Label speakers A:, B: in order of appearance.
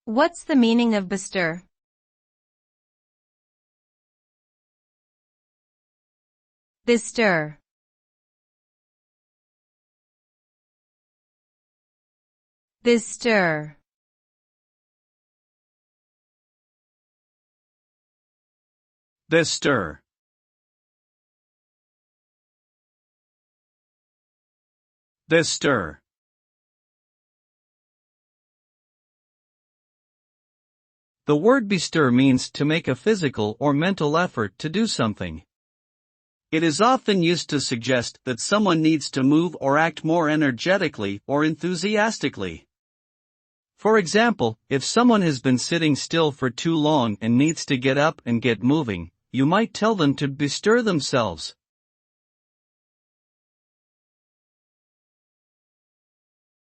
A: What's the meaning of bestir? Bestir. Bestir.
B: Bestir. Bestir. The word bestir means to make a physical or mental effort to do something. It is often used to suggest that someone needs to move or act more energetically or enthusiastically. For example, if someone has been sitting still for too long and needs to get up and get moving, you might tell them to bestir themselves.